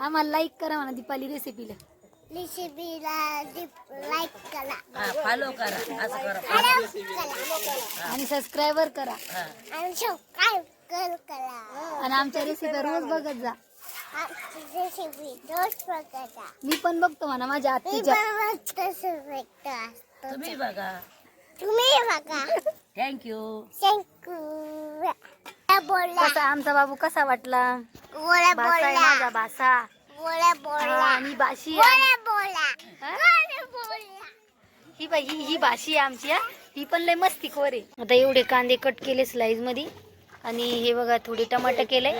आम्हाला लाईक करा म्हणा दीपाली रेसिपीला लाईक करा, फॉलो करा, असं करा आणि सबस्क्राईबर करा आणि सबस्क्राइब करा आणि आमच्या रेसिपी रोज बघत जा. रेसिपी रोज बघा. मी पण बघतो म्हणा माझ्या आत्तीच्या. तुम्ही बघा. थँक्यू. कसा आमचा बाबू कसा वाटला? भाषा आहे माझा भाषा आणि बाशी ही बाई ही भाषी आहे आमची. ही पण लय मस्ती खोर आहे. आता एवढे कांदे कट केले स्लाइस मध्ये आणि हे बघा थोडे टमाटर केले.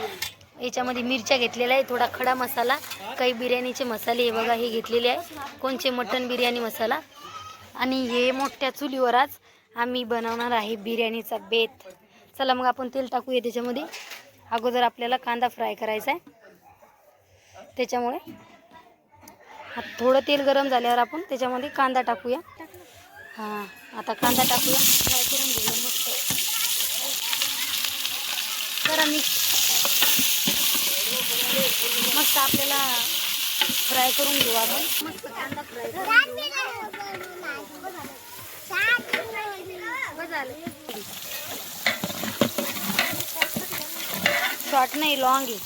याच्यामध्ये मिरच्या घेतलेल्या आहे, थोडा खडा मसाला, काही बिर्याणीचे मसाले हे बघा हे घेतलेले आहे, कोणचे मटन बिर्याणी मसाला. आणि हे मोठ्या चुलीवर आज आम्ही बनवणार आहे बिर्याणीचा बेत. चला मग आपण तेल टाकूया त्याच्यामध्ये. अगोदर आपल्याला कांदा फ्राय करायचा आहे, त्याच्यामुळे थोडं तेल गरम झाल्यावर आपण त्याच्यामध्ये कांदा टाकूया. हां आता कांदा टाकूया, फ्राय करून घेऊया मस्त. करा मिक्स मस्त आपल्याला फ्राय करून घेऊ आपण. मस्त कांदा फ्राय शॉर्ट नाही लॉंग आहे.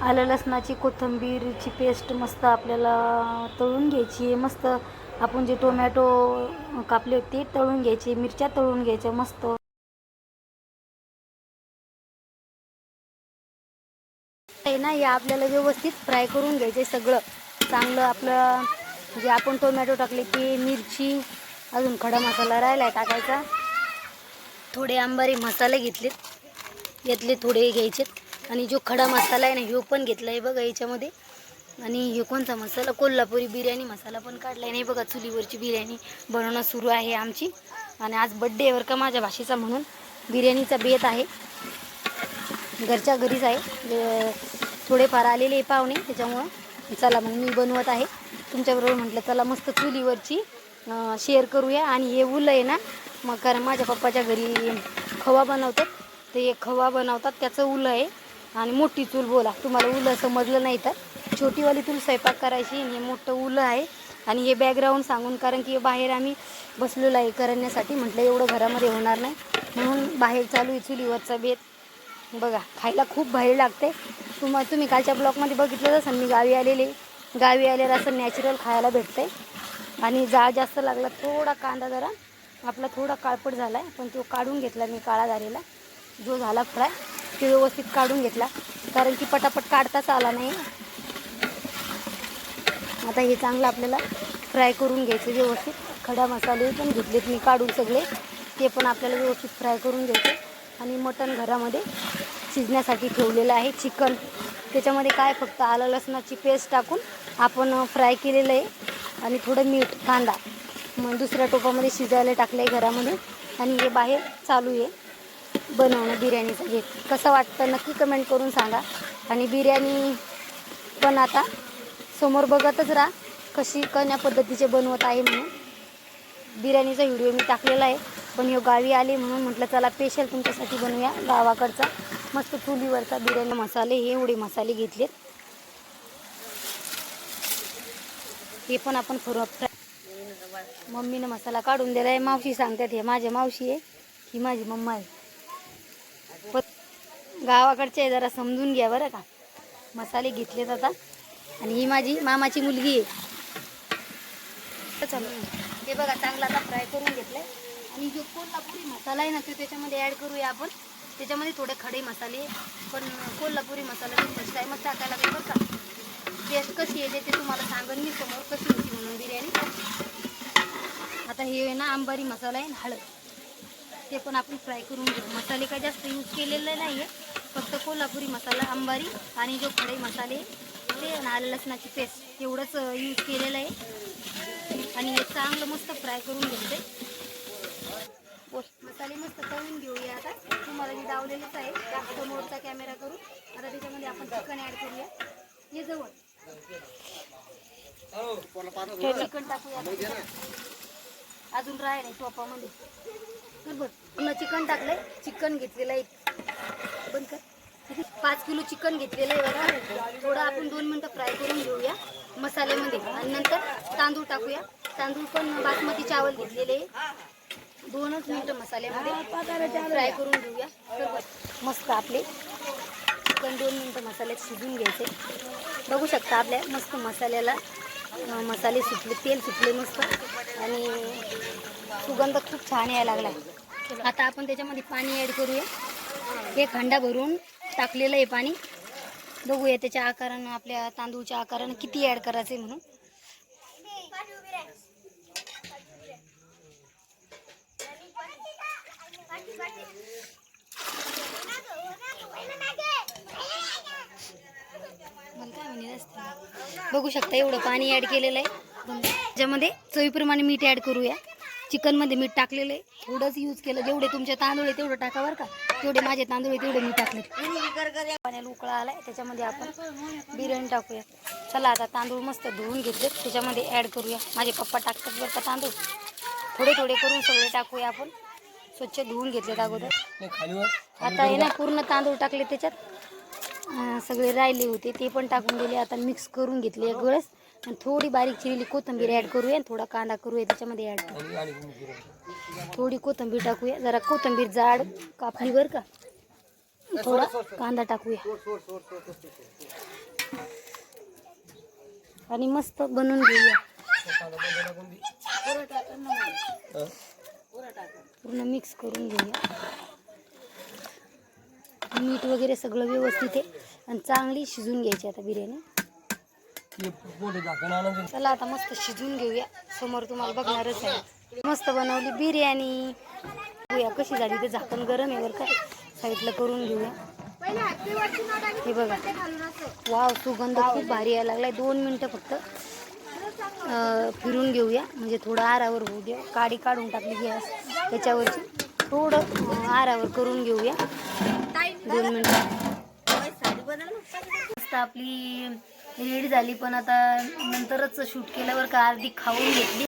आलं लसणाची कोथिंबीरची पेस्ट मस्त आपल्याला तळून घ्यायची आहे. मस्त आपण जे टोमॅटो कापले होते ते तळून घ्यायचे, मिरच्या तळून घ्यायच्या मस्त. हे ना हे आपल्याला व्यवस्थित फ्राय करून घ्यायचे सगळं चांगलं. आपलं जे आपण टोमॅटो टाकले ते, मिरची, अजून खडा मसाला राहिला टाकायचा. थोडे अंबारी मसाले घेतलेत, यातले थोडे घ्यायचेत. आणि जो खडा मसाला आहे ना ह्यो पण घेतला आहे बघा याच्यामध्ये. आणि हे कोणता मसाला, कोल्हापुरी बिर्याणी मसाला पण काढला आहे. नाही बघा चुलीवरची बिर्याणी बनवणं सुरू आहे आमची. आणि आज बड्डे वर का माझ्या भाषेचा, म्हणून बिर्याणीचा बेत आहे. घरच्या घरीच आहे, थोडेफार आलेले पाहुणे त्याच्यामुळं चला मग मी बनवत आहे तुमच्याबरोबर. म्हटलं चला मस्त चुलीवरची शेअर करूया. आणि हे उलं आहे ना मग, कारण माझ्या पप्पाच्या घरी खवा बनवतात, ते एक खवा बनवतात त्याचं उलं आहे. आणि मोठी चूल, बोला तुम्हाला उलं समजलं नाही तर छोटीवाली चूल स्वयंपाक करायची. हे मोठं उलं आहे. आणि हे बॅकग्राऊंड सांगून, कारण की बाहेर आम्ही बसलेलो आहे करण्यासाठी. म्हटलं एवढं घरामध्ये होणार नाही म्हणून बाहेर चालू आहे चुलीवरचा बेत. बघा खायला खूप भारी लागते. तुम्ही कालच्या ब्लॉगमध्ये बघितलं जसं मी गावी आलेलं असं नॅचरल खायला भेटते. आणि जाळ जास्त लागला, थोडा कांदा जरा आपला थोडा काळपट झाला आहे, पण तो काढून घेतला मी, काळा झालेला जो झाला फ्राय तो व्यवस्थित काढून घेतला, कारण की पटापट काढताच आला नाही. आता हे चांगलं आपल्याला फ्राय करून घ्यायचं व्यवस्थित. खडा मसाले पण घेतलेत मी काढून सगळे, ते पण आपल्याला व्यवस्थित फ्राय करून घ्यायचे. आणि मटण घरामध्ये शिजण्यासाठी ठेवलेलं आहे, चिकन. त्याच्यामध्ये काय फक्त आलं लसणाची पेस्ट टाकून आपण फ्राय केलेलं आहे. आणि थोडं मीठ, कांदा मग दुसऱ्या टोपामध्ये शिजायला टाकलं आहे घरामध्ये. आणि हे बाहेर चालू आहे बनवणं बिर्याणीचं. हे कसं वाटतं नक्की कमेंट करून सांगा. आणि बिर्याणी पण आता समोर बघतच राहा कशी कण्या पद्धतीचे बनवत आहे म्हणून. बिर्याणीचा व्हिडिओ मी टाकलेला आहे, पण हे गावी आले म्हणून म्हटलं चला स्पेशल तुमच्यासाठी बनवूया गावाकडचा मस्त चुलीवरचा बिर्याणी मसाले. हे एवढे मसाले घेतलेत, हे पण आपण फ्राय. मम्मीनं मसाला काढून दिला आहे. मावशी सांगतात हे माझ्या मावशी आहे, ही माझी मम्मा आहे. पण गावाकडचे आहे, जरा समजून घ्या बरं का. मसाले घेतलेत आता. आणि ही माझी मामाची मुलगी आहे. चला हे बघा चांगला आता फ्राय करून घेतलं. आणि जो कोल्हापुरी मसाला आहे ना तो त्याच्यामध्ये ॲड करूया आपण. त्याच्यामध्ये थोडे खडे मसाले, पण कोल्हापुरी मसाला मी फर्स्ट टाईमच टाकायला लागेल बरं का. टेस्ट कशी येते ते तुम्हाला सांगेन मी समोर कशी होती म्हणून बिर्याणी. आता हे आहे ना अंबारी मसाला आहे, हळद, ते पण आपण फ्राय करून घेऊ. मसाले काय जास्त यूज केलेले नाही आहे, फक्त कोल्हापुरी मसाला, अंबारी आणि जो खडे मसाले ते आलं लसणाची पेस्ट एवढंच यूज केलेलं आहे. आणि हे चांगलं मस्त फ्राय करून घ्यायचं आहे. बोल. मसाले मस्त तळून घेऊया आता. तुम्हाला मी लावलेलंच आहे समोरचा कॅमेरा करून. आता त्याच्यामध्ये आपण चिकन ऍड करूया. हे जवळ चिकन टाकूया अजून राहिले टोपामध्ये. बरोबर पुन्हा चिकन टाकलंय. चिकन घेतलेलं आहे बंद कर. 5 किलो चिकन घेतलेलं आहे बघा. थोडं आपण 2 मिनटं फ्राय करून घेऊया मसाल्यामध्ये आणि नंतर तांदूळ टाकूया. तांदूळ पण बासमती चावल घेतलेले 2च मिनटं मसाल्यामध्ये फ्राय करून घेऊया. बरोबर मस्त आपले चिकन 2 मिनटं मसाल्यात शिजून घ्यायचे. बघू शकता आपल्या मस्त मसाल्याला मसाले सुटले, तेल सुटले मस्त आणि सुगंध खूप छान यायला लागला. आता आपण त्याच्यामध्ये पाणी ॲड करूया. एक हंडा भरून टाकलेलं आहे पाणी. बघूया त्याच्या आकारानं आपल्या तांदूळच्या आकारानं किती ॲड करायचं आहे म्हणून. बघू शकता एवढं पाणी ॲड केलेलं आहे. त्याच्यामध्ये चवीप्रमाणे मीठ ॲड करूया. चिकनमध्ये मीठ टाकलेलं आहे. थोडंच यूज केलं. जेवढे तुमचे तांदूळ आहे तेवढं टाका बरं का. जेवढे माझे तांदूळ आहे तेवढे मी टाकले. पाण्याला उकळा आलाय त्याच्यामध्ये आपण बिर्याणी टाकूया. चला आता तांदूळ मस्त धुवून घेतले त्याच्यामध्ये ॲड करूया. माझे पप्पा टाकतात बरं का तांदूळ. थोडे थोडे करून सगळे टाकूया आपण. स्वच्छ धुवून घेतलेत अगोदर. आता आहे ना पूर्ण तांदूळ टाकले त्याच्यात. सगळे राहिले होते ते पण टाकून दिले. आता मिक्स करून घेतले एक वेळेस आणि थोडी बारीक चिरलेली कोथिंबीर ॲड करूया आणि थोडा कांदा करूया त्याच्यामध्ये ॲड करूया. थोडी कोथिंबीर टाकूया. जरा कोथिंबीर जाड कापली बरं का. थोडा कांदा टाकूया आणि मस्त बनवून घेऊया. पूर्ण मिक्स करून घेऊया. मीठ वगैरे सगळं व्यवस्थित आहे आणि चांगली शिजून घ्यायची आता बिर्याणी. चला आता मस्त शिजून घेऊया. समोर तुम्हाला बघणारच आहे. मस्त बनवली बिर्याणी. बघूया कशी झाली. ते झाकण गरम आहे बरं का. साईडला करून घेऊया. हे बघा वाव सुगंध खूप भारी यायला लागलाय. 2 मिनटं फक्त फिरून घेऊया म्हणजे थोडं आरावर होऊ द्या. काडी काढून टाकली गॅस त्याच्यावरची. थोडं आरावर करून घेऊया 2 मिनटं. मस्त आपली रेडी झाली पण आता नंतरच शूट केल्यावर का अर्धी खाऊन घेतली.